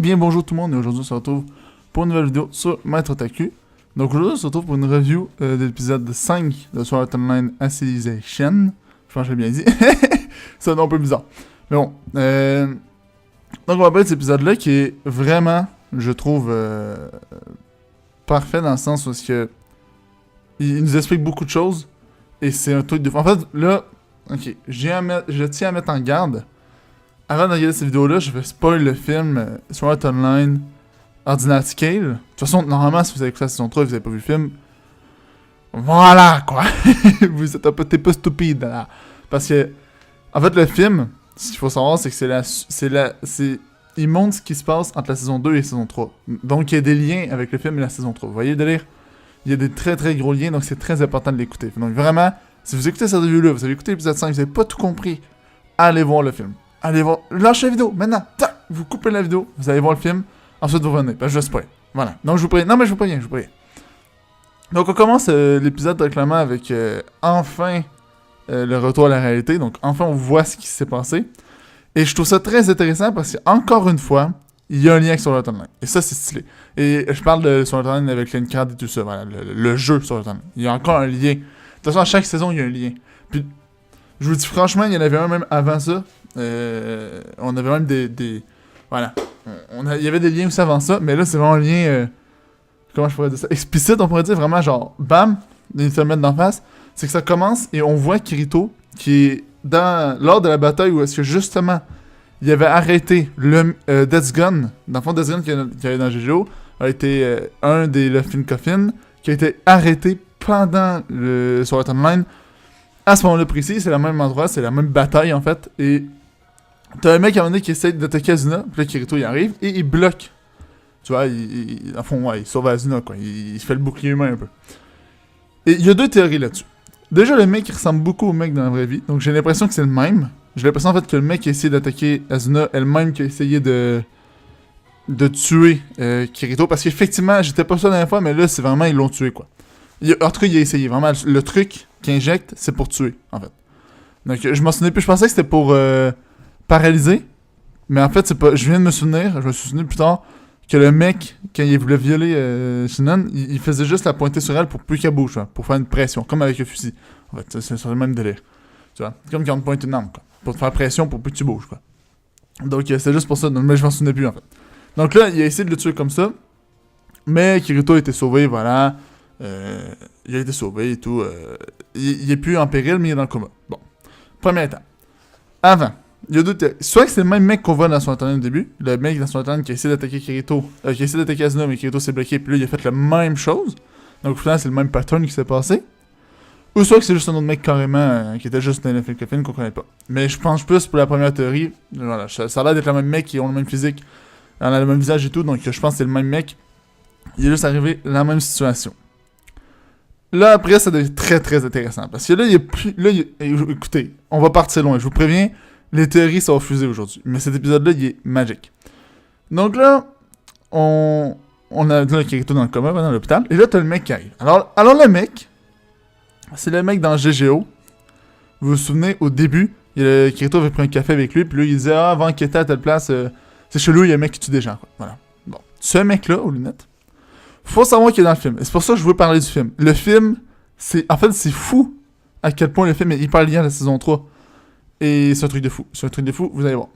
bien bonjour tout le monde et aujourd'hui on se retrouve pour une nouvelle vidéo sur Maître Otaku. Donc aujourd'hui on se retrouve pour une review de l'épisode 5 de Sword Art Online Alicization. Je pense que j'ai bien dit. C'est un nom un peu bizarre. Mais bon. Donc on va parler de cet épisode là qui est vraiment, je trouve, parfait dans le sens où il nous explique beaucoup de choses et c'est un truc de... En fait là, ok, je tiens à mettre en garde. Avant de regarder cette vidéo-là, je vais spoil le film Sword Art Online Ordinal Scale. De toute façon, normalement, si vous avez écouté la saison 3 et vous n'avez pas vu le film, voilà, quoi. Vous êtes un peu stupide, là. Parce que, en fait, le film, ce qu'il faut savoir, c'est que il montre ce qui se passe entre la saison 2 et la saison 3. Donc, il y a des liens avec le film et la saison 3. Vous voyez le délire? Il y a des très très gros liens, donc c'est très important de l'écouter. Donc, vraiment, si vous écoutez cette review-là, vous avez écouté l'épisode 5, vous n'avez pas tout compris, allez voir le film. Allez voir, lâchez la vidéo, maintenant, tac, vous coupez la vidéo, vous allez voir le film, ensuite vous revenez, ben je spoil, voilà. Donc je vous prie, non mais je vous prie, Donc on commence l'épisode directement avec enfin le retour à la réalité, donc enfin on voit ce qui s'est passé. Et je trouve ça très intéressant parce qu'encore une fois, il y a un lien avec Sword Art Online, et ça c'est stylé. Et je parle de Sword Art Online avec l'Encard et tout ça, voilà, le jeu Sword Art Online. Il y a encore un lien. De toute façon, à chaque saison, il y a un lien. Puis, je vous dis franchement, il y en avait un même avant ça. On avait même des voilà. Il y avait des liens aussi avant ça, mais là, c'est vraiment un lien... comment je pourrais dire ça? Explicite, on pourrait dire vraiment genre... Bam! Ils se le mettent d'en face. C'est que ça commence et on voit Kirito qui est lors de la bataille où est-ce que justement il avait arrêté le Death Gun. Dans le fond, Death Gun qui avait dans GGO a été un des Luffy Coffin qui a été arrêté pendant le Sword Art Online. À ce moment-là précis, c'est le même endroit, c'est la même bataille en fait. Et t'as un mec à un moment donné qui essaie d'attaquer Asuna, puis là Kirito il arrive et il bloque. Tu vois, en fond, ouais, il sauve Asuna quoi. Il se fait le bouclier humain un peu. Et il y a deux théories là-dessus. Déjà, le mec il ressemble beaucoup au mec dans la vraie vie, donc j'ai l'impression que c'est le même. J'ai l'impression en fait que le mec qui a essayé d'attaquer Asuna est le même qui a essayé de tuer Kirito, parce qu'effectivement, j'étais pas sûr la dernière fois, mais là c'est vraiment ils l'ont tué quoi. En tout cas, il a essayé. Vraiment, le truc qu'il injecte, c'est pour tuer, en fait. Donc, je m'en souvenais plus. Je pensais que c'était pour paralyser. Mais en fait, c'est pas... Je viens de me souvenir, je me suis souvenu plus tard, que le mec, quand il voulait violer Shinon, il faisait juste la pointer sur elle pour plus qu'elle bouge, hein, pour faire une pression, comme avec le fusil. En fait, c'est le même délire. Tu vois? Comme quand on te pointe une arme, quoi. Pour te faire pression pour plus que tu bouges, quoi. Donc, c'est juste pour ça. Donc, mais je m'en souvenais plus, en fait. Donc là, il a essayé de le tuer comme ça. Mais Kirito a été sauvé, voilà. Il a été sauvé et tout. Il est plus en péril, mais il est dans le coma. Bon. Première étape. Avant, il y a deux théories. Soit que c'est le même mec qu'on voit dans son Online au début. Le mec dans son Online qui a essayé d'attaquer Kirito. Qui a essayé d'attaquer Asuna, mais Kirito s'est bloqué. Puis là, il a fait la même chose. Donc, au final, c'est le même pattern qui s'est passé. Ou soit que c'est juste un autre mec carrément qui était juste un Luffy Coffin qu'on connaît pas. Mais je pense plus pour la première théorie. Voilà, ça a l'air d'être le même mec qui ont le même physique. On a le même visage et tout. Donc, je pense que c'est le même mec. Il est juste arrivé la même situation. Là, après, ça devient très, très intéressant. Parce que là, il y a plus... Là, écoutez, on va partir loin. Je vous préviens, les théories sont refusées aujourd'hui. Mais cet épisode-là, il est magique. Donc là, on a là, Kirito dans le coma, dans l'hôpital. Et là, t'as le mec qui arrive. Alors le mec, c'est le mec dans GGO. Vous vous souvenez, au début, Kirito avait pris un café avec lui. Puis là, il disait, avant qu'il était à telle place, c'est chelou, il y a un mec qui tue des gens. Quoi. Voilà. Bon. Ce mec-là, aux lunettes, faut savoir qu'il est dans le film. Et c'est pour ça que je veux parler du film. Le film, c'est fou à quel point le film est hyper lié à la saison 3. Et c'est un truc de fou. C'est un truc de fou, vous allez voir.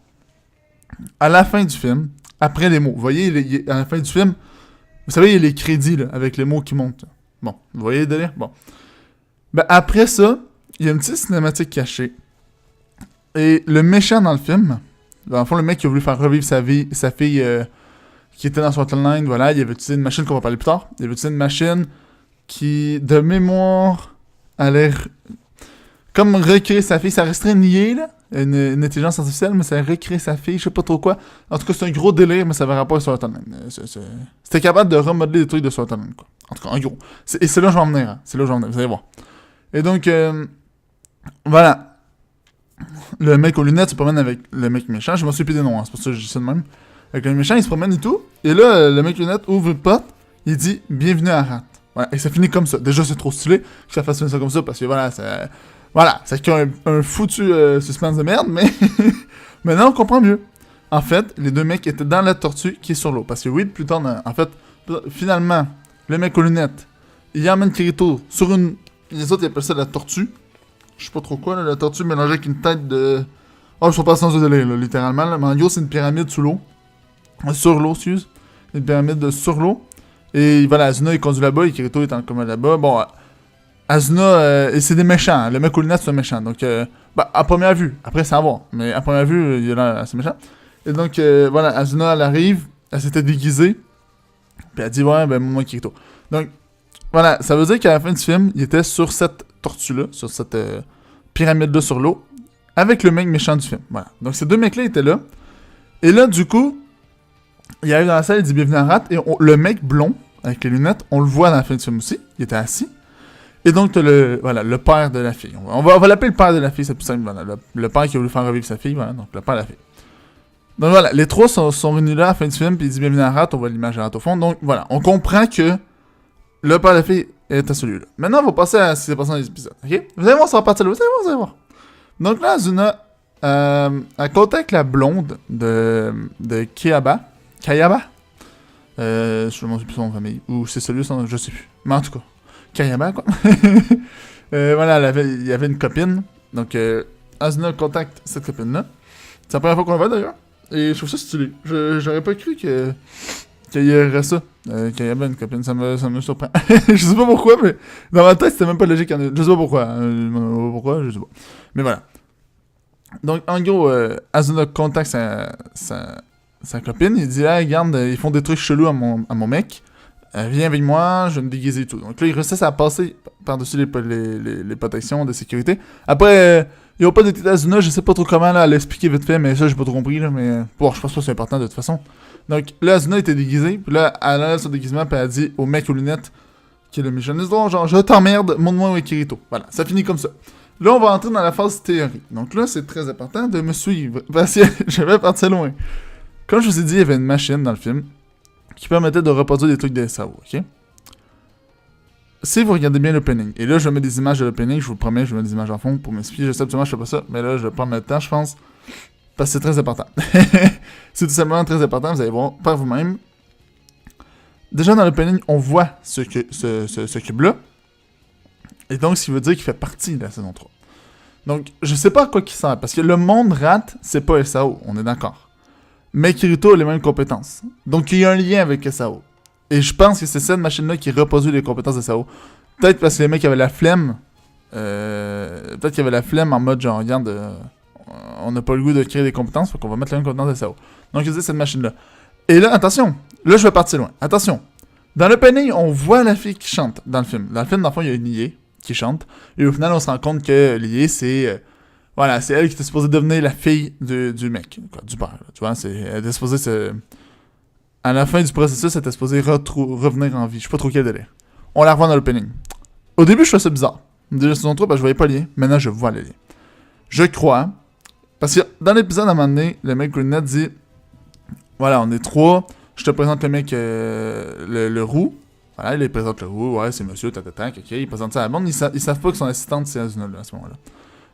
À la fin du film, après les mots, vous voyez, à la fin du film, vous savez, il y a les crédits là, avec les mots qui montent. Bon, vous voyez le délire? Bon. Ben après ça, il y a une petite cinématique cachée. Et le méchant dans le film, dans le fond, le mec qui a voulu faire revivre sa fille... qui était dans son timeline, voilà, il avait utilisé une machine qu'on va parler plus tard. Il avait utilisé une machine qui, de mémoire, allait comme recréer sa fille. Ça resterait nié, là, une intelligence artificielle, mais ça allait recréer sa fille, je sais pas trop quoi. En tout cas, c'est un gros délire, mais ça avait rapport sur la timeline. C'était capable de remodeler des trucs de son timeline, quoi. En tout cas, en gros. Et c'est là que je vais en venir, hein. C'est là que je vais en venir, vous allez voir. Et donc, voilà. Le mec aux lunettes se promène avec le mec méchant. Je m'en souviens plus des noms, hein. C'est pour ça que je dis ça de même. Avec le méchant, il se promène et tout. Et là, le mec lunette ouvre une porte. Il dit « Bienvenue à Rat ». Voilà, et ça finit comme ça. Déjà, c'est trop stylé que ça fasse finir ça comme ça parce que voilà, ça crée un foutu suspense de merde, mais maintenant on comprend mieux. En fait, les deux mecs étaient dans la tortue qui est sur l'eau. Parce que oui, plus tard, en fait, finalement, le mec aux lunettes, il emmène Kirito sur une... Les autres, ils appellent ça la tortue. Je sais pas trop quoi, là, la tortue mélangée avec une tête de... Oh, je suis pas sans délire, là, littéralement. Là. Mais en gros, c'est une pyramide sous l'eau. Sur l'eau, excuse. Une pyramide sur l'eau. Et voilà, Asuna est conduit là-bas et Kirito est en commun là-bas. Bon, Asuna, et c'est des méchants. Hein. Le mec aux lunettes, c'est un méchant. Donc, à première vue, après, ça va voir. Mais à première vue, il a l'air assez méchant. Et donc, voilà, Asuna, elle arrive. Elle s'était déguisée. Puis elle dit, ouais, ben, moi, Kirito. Donc, voilà, ça veut dire qu'à la fin du film, il était sur cette tortue-là, sur cette pyramide-là sur l'eau, avec le mec méchant du film. Voilà. Donc, ces deux mecs-là étaient là. Et là, du coup, il arrive dans la salle, il dit bienvenue à Rat, et le mec blond, avec les lunettes, on le voit dans la fin du film aussi. Il était assis. Et donc, t'as le père de la fille. On va l'appeler le père de la fille, c'est plus simple. Voilà, le père qui a voulu faire revivre sa fille, voilà, donc le père de la fille. Donc voilà, les trois sont venus là à la fin du film, puis il dit bienvenue à Rat, on voit l'image de Rat au fond. Donc voilà, on comprend que le père de la fille est à celui-là. Maintenant, on va passer à ce qui s'est passé dans les épisodes, ok? Vous allez voir, ça va partir là, vous allez voir. Donc là, Asuna, elle contacte la blonde de Kayaba. Je ne sais plus son famille, ou c'est celui, je sais plus. Mais en tout cas, Kayaba, quoi. Voilà, il y avait une copine. Donc, Asuna contacte cette copine-là. C'est la première fois qu'on la voit, d'ailleurs. Et je trouve ça stylé. J'aurais pas cru qu'il y aurait ça. Qu'il y avait une copine, ça me surprend. Je sais pas pourquoi, mais dans ma tête, c'était même pas logique. Je sais pas pourquoi. Je sais pas. Mais voilà. Donc, en gros, Asuna contacte sa copine. Il dit, ah, regarde, ils font des trucs chelous à mon mec. Viens avec moi, je vais me déguiser et tout. Donc là, il réussit à passer par-dessus les protections de sécurité. Après, il n'y a pas d'état d'Asuna, je sais pas trop comment là, elle l'expliquer vite fait, mais ça, j'ai pas trop compris, là, mais bon, je pense pas que c'est important de toute façon. Donc là, Asuna était déguisée, puis là, elle enlève son déguisement, puis elle dit au mec aux lunettes, qui est le méchant, genre, je t'emmerde, montre-moi où est Kirito. Voilà, ça finit comme ça. Là, on va entrer dans la phase théorie. Donc là, c'est très important de me suivre, parce que je vais partir loin. Comme je vous ai dit, il y avait une machine dans le film qui permettait de reproduire des trucs de SAO, ok? Si vous regardez bien l'opening, et là je mets des images de l'opening, je vous promets, je mets des images en fond pour m'expliquer, je sais absolument je fais pas ça, mais là je vais prendre le temps, je pense, parce que c'est très important. C'est tout simplement très important, vous allez voir par vous-même. Déjà dans l'opening, on voit ce cube-là, et donc ce qui veut dire qu'il fait partie de la saison 3. Donc je sais pas à quoi qu'il sert, parce que le monde Rat, c'est pas SAO, on est d'accord. Mais Kirito a les mêmes compétences. Donc il y a un lien avec SAO. Et je pense que c'est cette machine-là qui reproduit les compétences de SAO. Peut-être parce que les mecs avaient la flemme. Peut-être qu'il y avait la flemme en mode genre, regarde, on n'a pas le goût de créer des compétences, faut qu'on va mettre les mêmes compétences de SAO. Donc il dit cette machine-là. Et là, attention, là je vais partir loin. Attention. Dans l'opening, on voit la fille qui chante dans le film. Dans le film, dans le fond, il y a une Lie qui chante. Et au final, on se rend compte que Lie, c'est... voilà, c'est elle qui était supposée devenir la fille du mec, quoi, du père. Là, tu vois, elle était supposée à la fin du processus, elle était supposée revenir en vie. Je sais pas trop quel délai. On la revoit dans l'opening. Au début, je trouvais ça bizarre. Déjà, saison 3, je voyais pas le lien. Maintenant, je vois le lien. Je crois. Parce que dans l'épisode, à un moment donné, le mec Greennet dit, voilà, on est trois. Je te présente le mec, le roux. Voilà, il présente le roux. Ouais, c'est monsieur, tatatank, ok. Il présente ça à la bande. Ils savent pas que son assistante, c'est Asuna, là, à ce moment-là.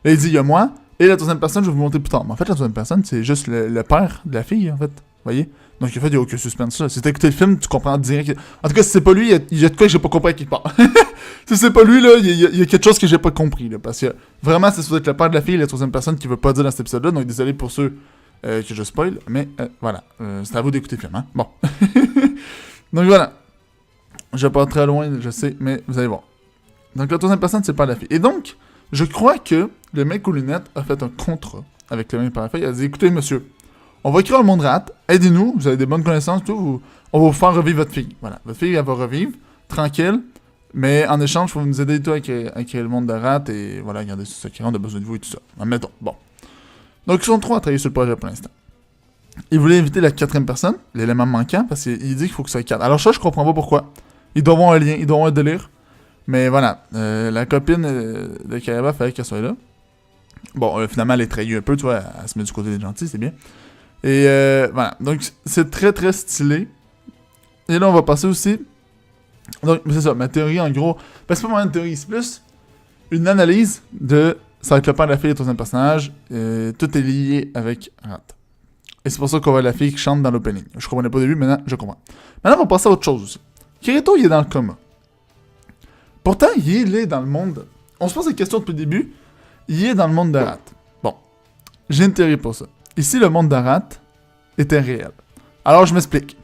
Là, il dit, il y a moi. Et la troisième personne, je vais vous montrer plus tard. Mais en fait, la troisième personne, c'est juste le père de la fille, en fait. Vous voyez? Donc, en fait, il n'y a aucun suspense, ça. Si t'as écouté le film, tu comprends direct. En tout cas, si c'est pas lui, il y a de quoi que j'ai pas compris à qui il parle. Si c'est pas lui, là, il y a quelque chose que j'ai pas compris, là. Parce que vraiment, c'est supposé être le père de la fille et la troisième personne qui veut pas dire dans cet épisode-là. Donc, désolé pour ceux que je spoil. Mais voilà. C'est à vous d'écouter le film, hein. Bon. Donc, voilà. Je vais pas très loin, je sais, mais vous allez voir. Donc, la troisième personne, c'est pas la fille. Et donc, je crois que le mec aux lunettes a fait un contrat avec le mec par la fille. Il a dit, écoutez, monsieur, on va créer un monde Rat, aidez-nous, vous avez des bonnes connaissances, tout, on va vous faire revivre votre fille. Voilà, votre fille, elle va revivre, tranquille, mais en échange, il faut nous aider, toi, à créer le monde de Rat, et voilà, regardez ce secret, on a besoin de vous et tout ça. Admettons, bon. Donc, ils sont trois à travailler sur le projet pour l'instant. Il voulait inviter la quatrième personne, l'élément manquant, parce qu'il dit qu'il faut que ça cadre. Alors ça, je comprends pas pourquoi. Il doit avoir un lien, il doit avoir un délire. Mais voilà, la copine de Kayaba, fallait qu'elle soit là. Bon, finalement, elle est trahie un peu, tu vois, elle se met du côté des gentils, c'est bien. Et voilà, donc c'est très très stylé. Et là, on va passer aussi. Donc, c'est ça, ma théorie en gros. Ben, c'est pas vraiment une théorie, c'est plus une analyse de. Ça va être le père de la fille et le troisième personnage. Tout est lié avec Rat. Et c'est pour ça qu'on voit la fille qui chante dans l'opening. Je comprenais pas au début, maintenant je comprends. Maintenant, on va passer à autre chose aussi. Kirito, il est dans le coma. Pourtant, il est dans le monde... On se pose des questions depuis le début. Il est dans le monde d'Arat. Bon, j'ai une théorie pour ça. Ici, le monde d'Arat était réel. Alors, je m'explique.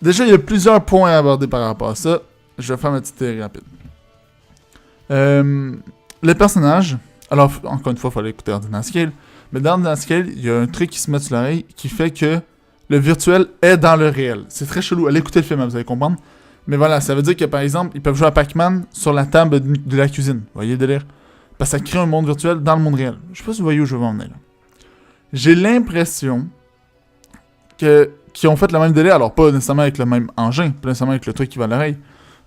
Déjà, il y a plusieurs points à aborder par rapport à ça. Je vais faire ma petite théorie rapide. Les personnages... Alors, encore une fois, il fallait écouter Ordinal Scale. Mais dans Ordinal Scale, il y a un truc qui se met sur l'oreille qui fait que le virtuel est dans le réel. C'est très chelou. Allez écouter le film, vous allez comprendre. Mais voilà, ça veut dire que, par exemple, ils peuvent jouer à Pac-Man sur la table de la cuisine. Vous voyez le délire? Parce que ça crée un monde virtuel dans le monde réel. Je sais pas si vous voyez où je veux en venir, là. J'ai l'impression qu'ils ont fait le même délire. Alors, pas nécessairement avec le même engin, pas nécessairement avec le truc qui va à l'oreille.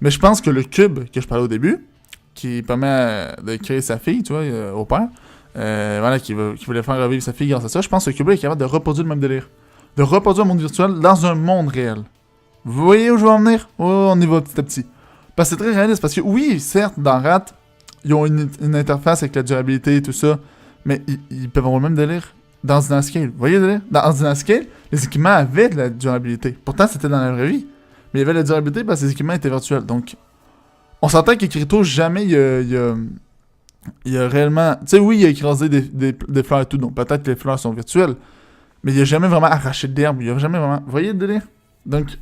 Mais je pense que le cube que je parlais au début, qui permet de créer sa fille, tu vois, au père, voilà, qui voulait faire revivre sa fille grâce à ça, je pense que ce cube-là est capable de reproduire le même délire. De reproduire un monde virtuel dans un monde réel. Vous voyez où je veux en venir? Oh, on y va petit à petit. Parce que c'est très réaliste, parce que oui, certes, dans RAT, ils ont une interface avec la durabilité et tout ça, mais ils peuvent avoir le même délire dans Ordinal Scale. Vous voyez le délire? Dans Ordinal Scale, les équipements avaient de la durabilité. Pourtant, c'était dans la vraie vie. Mais il y avait de la durabilité parce que les équipements étaient virtuels. Donc, on s'entend qu'Ekirito, jamais il a réellement... Tu sais, oui, il a écrasé des fleurs et tout, donc peut-être que les fleurs sont virtuelles, mais il a jamais vraiment arraché de l'herbe, il a jamais vraiment... Vous voyez le délire? Donc,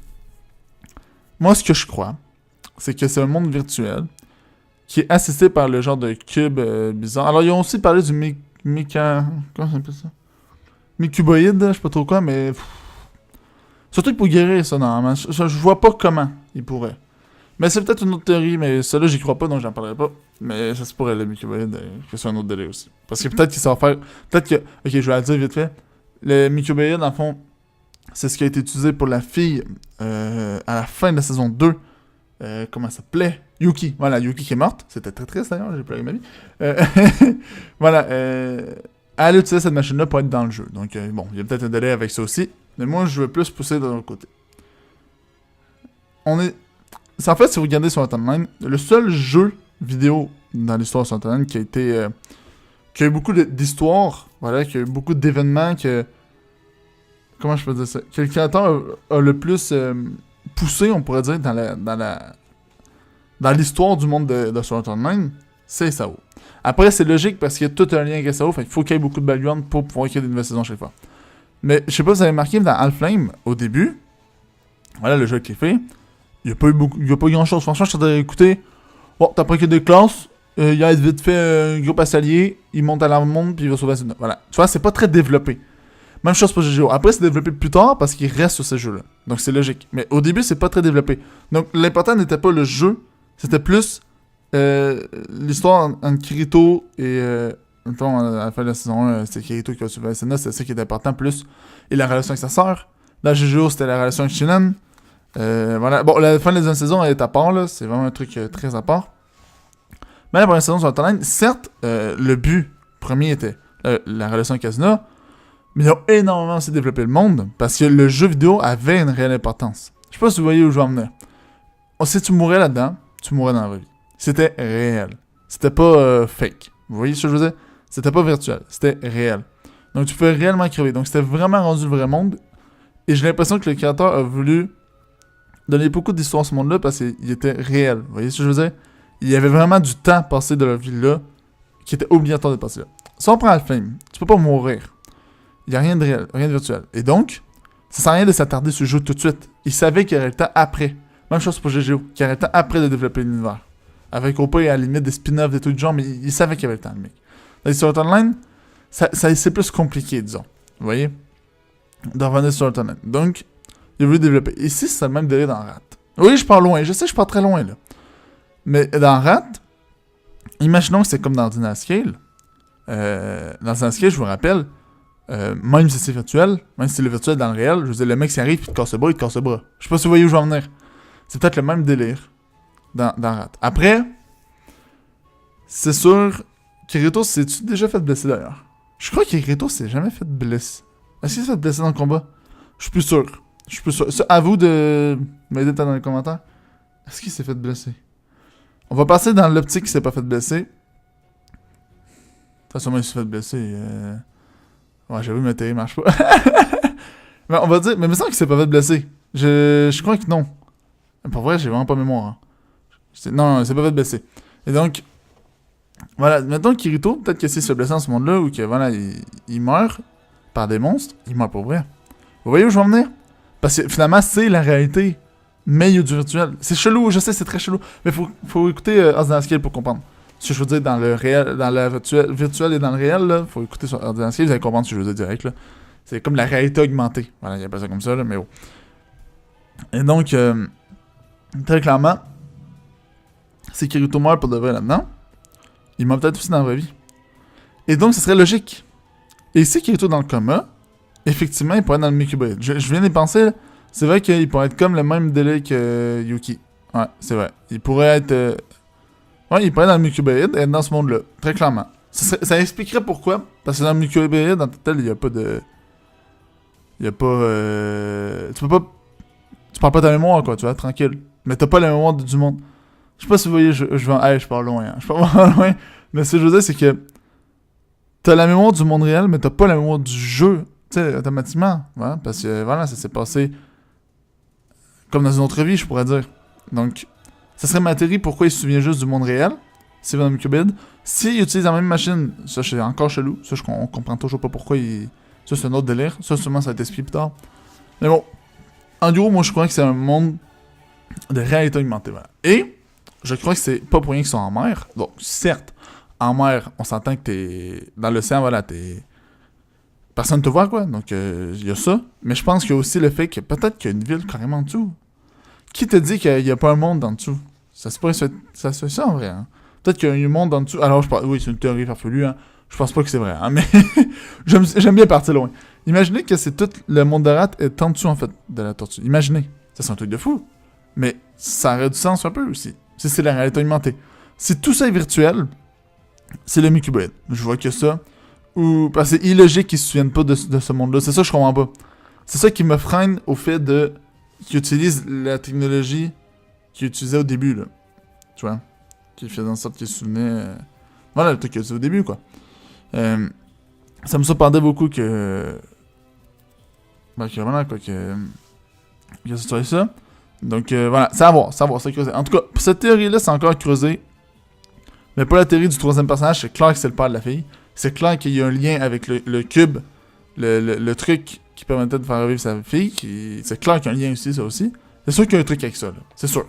moi, ce que je crois, c'est que c'est un monde virtuel qui est assisté par le genre de cube bizarre. Alors, ils ont aussi parlé du comment ça s'appelle ça? Micuboïde, je sais pas trop quoi, mais... Surtout pour guérir ça, normalement. Je vois pas comment il pourrait. Mais c'est peut-être une autre théorie, mais celle-là, j'y crois pas, donc j'en parlerai pas. Mais ça se pourrait, le Micuboïde, que c'est un autre délai aussi. Parce que peut-être qu'il s'en faire... Peut-être que... Ok, je vais la dire vite fait. Le Micuboïde, en fond, c'est ce qui a été utilisé pour la fille à la fin de la saison 2. Comment ça s'appelait? Yuki. Voilà, Yuki qui est morte. C'était très triste, d'ailleurs, j'ai pleuré ma vie. Voilà, elle a utilisé cette machine-là pour être dans le jeu. Donc, bon, il y a peut-être un délai avec ça aussi. Mais moi, je veux plus pousser de l'autre côté. C'est en fait, si vous regardez sur Online, le seul jeu vidéo dans l'histoire sur Online qui a été... qui a eu beaucoup d'histoires, voilà, qui a eu beaucoup d'événements, comment je peux dire ça? Que le créateur a le plus poussé, on pourrait dire, dans l'histoire du monde de Sword Art Online, c'est SAO. Après, c'est logique parce qu'il y a tout un lien avec SAO, fait qu'il faut qu'il y ait beaucoup de background pour pouvoir créer des nouvelles saisons chaque fois. Mais je sais pas si vous avez remarqué, dans Half-Flame, au début, voilà le jeu qui est fait, il y a pas grand chose. Franchement, je suis en train d'écouter, bon, t'as pris que des classes, il y a vite fait un groupe assalier, il monte à l'arme-monde, puis il va sauver la voilà. Tu vois, c'est pas très développé. Même chose pour GGO. Après, c'est développé plus tard parce qu'il reste sur ce jeu-là. Donc, c'est logique. Mais au début, c'est pas très développé. Donc, l'important n'était pas le jeu, c'était plus l'histoire entre Kirito et... mettons, à la fin de la saison 1, c'était Kirito qui a suivi Asuna, c'est ça qui est important, plus. Et la relation avec sa sœur. Dans GGO, c'était la relation avec Shinan. Voilà. Bon, la fin de la deuxième saison, elle est à part, là. C'est vraiment un truc très à part. Mais la première saison sur Online, certes, le but premier était la relation avec Asuna, mais ils ont énormément aussi développé le monde, parce que le jeu vidéo avait une réelle importance. Je sais pas si vous voyez où je veux en venir. Si tu mourais là-dedans, tu mourrais dans la vraie vie. C'était réel. C'était pas fake. Vous voyez ce que je veux dire? C'était pas virtuel. C'était réel. Donc tu pouvais réellement crever. Donc c'était vraiment rendu le vrai monde. Et j'ai l'impression que le créateur a voulu donner beaucoup d'histoire à ce monde-là parce qu'il était réel. Vous voyez ce que je veux dire? Il y avait vraiment du temps passé de la vie-là qui était obligatoire de passer là. Si on prend Half-Flame, tu peux pas mourir. Il n'y a rien de réel, rien de virtuel. Et donc, ça sert à rien de s'attarder sur le jeu tout de suite. Il savait qu'il y aurait le temps après. Même chose pour GGO, qu'il y aurait le temps après de développer l'univers. Avec au pas, à la limite des spin-offs, des trucs du genre, mais il savait qu'il y avait le temps, le mec. Dans les Sword Art Online, c'est plus compliqué, disons. Vous voyez? De revenir sur Sword Art Online. Donc, il a voulu développer. Ici, c'est le même délai dans RAT. Oui, je pars loin. Je sais, je pars très loin, là. Mais dans RAT, imaginons que c'est comme dans Ordinal Scale. Dans Ordinal Scale, je vous rappelle, même si c'est virtuel, même si c'est le virtuel dans le réel, je veux dire, le mec s'y arrive, puis il te casse le bras, il te casse le bras. Je sais pas si vous voyez où je vais en venir. C'est peut-être le même délire dans RAT. Après, c'est sûr, Kirito s'est-tu déjà fait blesser d'ailleurs? Je crois que Kirito s'est jamais fait blesser. Est-ce qu'il s'est fait blesser dans le combat? Je suis plus sûr. Ça, à vous de m'aider dans les commentaires. Est-ce qu'il s'est fait blesser? On va passer dans l'optique qui s'est pas fait blesser. De toute façon, il s'est fait blesser. Ouais, j'avoue, ma théorie marche pas. Mais on va dire, mais il me semble qu'il s'est pas fait blesser. Je crois que non. Pour vrai, j'ai vraiment pas mémoire. Hein. Non, il s'est pas fait blesser. Et donc, voilà, maintenant Kirito, peut-être que s'il se blesse dans ce monde-là, ou que voilà, il meurt par des monstres, il meurt pour vrai. Vous voyez où je veux en venir? Parce que finalement, c'est la réalité, mais il y a du virtuel. C'est chelou, je sais, c'est très chelou. Mais faut écouter Ordinal Scale pour comprendre. Ce que je veux dire dans le réel, dans le virtuel et dans le réel, là, faut écouter sur Ordinal Scale, vous allez comprendre ce que je veux dire direct, là. C'est comme la réalité augmentée. Voilà, il appelle ça comme ça, là, mais bon. Et donc, très clairement, si Kirito meurt pour de vrai là-dedans, il meurt peut-être aussi dans la vraie vie. Et donc, ce serait logique. Et si Kirito est dans le coma, effectivement, il pourrait être dans le Mikuba. Je viens d'y penser, là. C'est vrai qu'il pourrait être comme le même délai que Yuki. Ouais, c'est vrai. Il pourrait être... Ouais, il pourrait être dans le Mikubaïd et être dans ce monde-là. Très clairement. Ça expliquerait pourquoi. Parce que dans le Mikubaïd, dans tel, il n'y a pas de... Il n'y a pas... Tu peux pas... Tu parles pas de ta mémoire, quoi, tu vois, tranquille. Mais t'as pas la mémoire du monde. Je sais pas si vous voyez, je pars loin, hein. Je pars vraiment loin. Mais ce que je veux dire, c'est que... T'as la mémoire du monde réel, mais t'as pas la mémoire du jeu. Tu sais, automatiquement. Ouais, parce que, voilà, ça s'est passé... Comme dans une autre vie, je pourrais dire. Donc... Ça serait ma théorie pourquoi il se souvient juste du monde réel. C'est dans le Cubid. S'il utilise la même machine, ça c'est encore chelou. Ça, on comprend toujours pas pourquoi il... Ça, c'est un autre délire. Ça, sûrement, ça va être expliqué plus tard. Mais bon. En gros, moi, je crois que c'est un monde de réalité augmentée. Voilà. Et, je crois que c'est pas pour rien qu'ils sont en mer. Donc, certes, en mer, on s'entend que t'es... Dans l'océan, voilà, t'es... Personne te voit, quoi. Donc, il y a ça. Mais je pense qu'il y a aussi le fait que peut-être qu'il y a une ville carrément en dessous. Qui te dit qu'il n'y a pas un monde en dessous? Ça se fait ça en vrai, hein? Peut-être qu'il y a un monde en dessous. Alors, oui, c'est une théorie farfelue, hein. Je pense pas que c'est vrai, hein, mais j'aime bien partir loin. Imaginez que c'est tout le monde de rat est en dessous, en fait, de la tortue. Imaginez. Ça, c'est un truc de fou. Mais ça aurait du sens un peu aussi. Si c'est la réalité augmentée. Si tout ça est virtuel, c'est le Mikuboid. Je vois que ça. Ou... Parce que c'est illogique qu'ils se souviennent pas de ce monde-là. C'est ça que je comprends pas. C'est ça qui me freine au fait de... qui utilise la technologie qu'il utilisait au début, là. Tu vois? Qui faisait en sorte qu'il se souvenait... Voilà, le truc qu'il utilisait au début, quoi. Ça me surprendait beaucoup que... Ben, que voilà, quoi, que ça soit ça. Donc, voilà, c'est à voir, c'est creusé. En tout cas, pour cette théorie-là, c'est encore creusé. Mais pour la théorie du troisième personnage, c'est clair que c'est le père de la fille. C'est clair qu'il y a un lien avec le cube, le truc qui permettait de faire revivre sa fille. C'est clair qu'il y a un lien aussi, ça aussi. C'est sûr qu'il y a un truc avec ça, là. C'est sûr.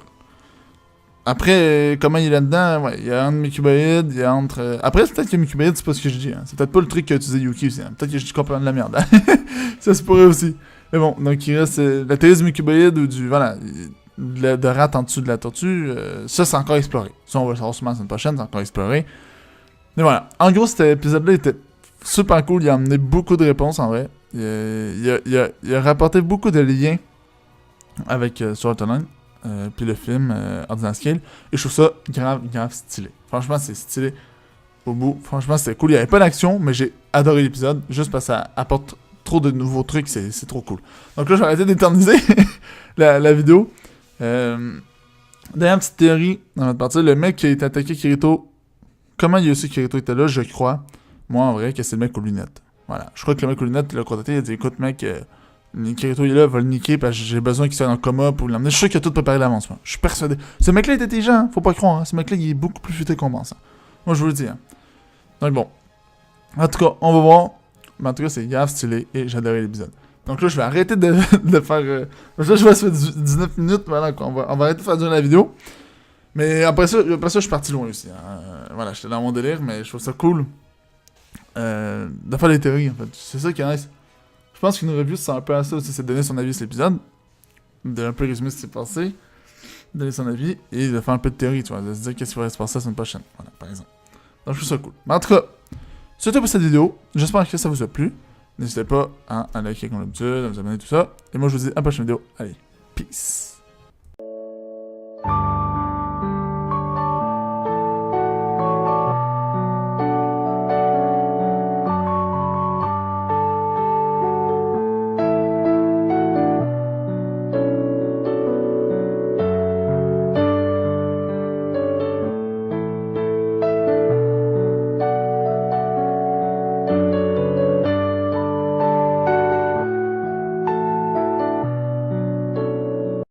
Après, comment il est là-dedans, ouais, il y a entre Mikubaïd, il y a entre... Après, c'est peut-être que Mikubaïd, c'est pas ce que je dis, hein. C'est peut-être pas le truc qu'a utilisé Yuki aussi, hein. Peut-être que je dis complètement de la merde, hein. Ça se pourrait aussi. Mais bon, donc il reste la théorie du Mikubaïd ou du... Voilà, de rat en dessous de la tortue, ça, c'est encore exploré. Ça, on va le savoir sûrement la semaine prochaine, c'est encore exploré. Mais voilà. En gros, cet épisode-là était super cool, il a amené beaucoup de réponses, en vrai. Il a rapporté beaucoup de liens avec Sword Art Online. Puis le film Ordinal Scale. Et je trouve ça grave stylé. Franchement, c'est stylé au bout. Franchement, c'était cool. Il n'y avait pas d'action, mais j'ai adoré l'épisode. Juste parce que ça apporte trop de nouveaux trucs. C'est trop cool. Donc là, je vais arrêter d'éterniser la vidéo. Dernière petite théorie dans notre partie. Le mec qui a été attaqué Kirito. Comment il a su que Kirito était là? Je crois, moi en vrai, que c'est le mec aux lunettes. Voilà. Je crois que le mec aux lunettes l'a contacté. Il a dit écoute, mec. Kirito il est là, va le niquer parce que j'ai besoin qu'il soit dans le coma pour l'emmener. Je suis sûr qu'il a tout préparé d'avance, moi. Je suis persuadé. Ce mec-là est intelligent, hein? Faut pas croire. Hein? Ce mec-là, il est beaucoup plus futé qu'on pense. Hein? Moi, je vous le dis. Hein? Donc bon. En tout cas, on va voir. Mais en tout cas, c'est grave stylé et j'adorais l'épisode. Donc là, je vais arrêter de faire... Là, je vois ça fait 19 minutes. Voilà, quoi. On va arrêter de faire durer la vidéo. Mais après ça, je suis parti loin aussi. Hein? Voilà, j'étais dans mon délire, mais je trouve ça cool de faire des théories, en fait. C'est ça qui est nice. Je pense qu'une review, c'est un peu à ça aussi, c'est de donner son avis sur l'épisode, de un peu résumer ce qui s'est passé, de donner son avis, et de faire un peu de théorie, tu vois, de se dire qu'est-ce qui va se passer la semaine prochaine, voilà, par exemple. Donc je trouve ça cool. Mais en tout cas, c'est tout pour cette vidéo, j'espère que ça vous a plu, n'hésitez pas à liker comme d'habitude, à vous abonner, tout ça, et moi je vous dis à la prochaine vidéo, allez, peace!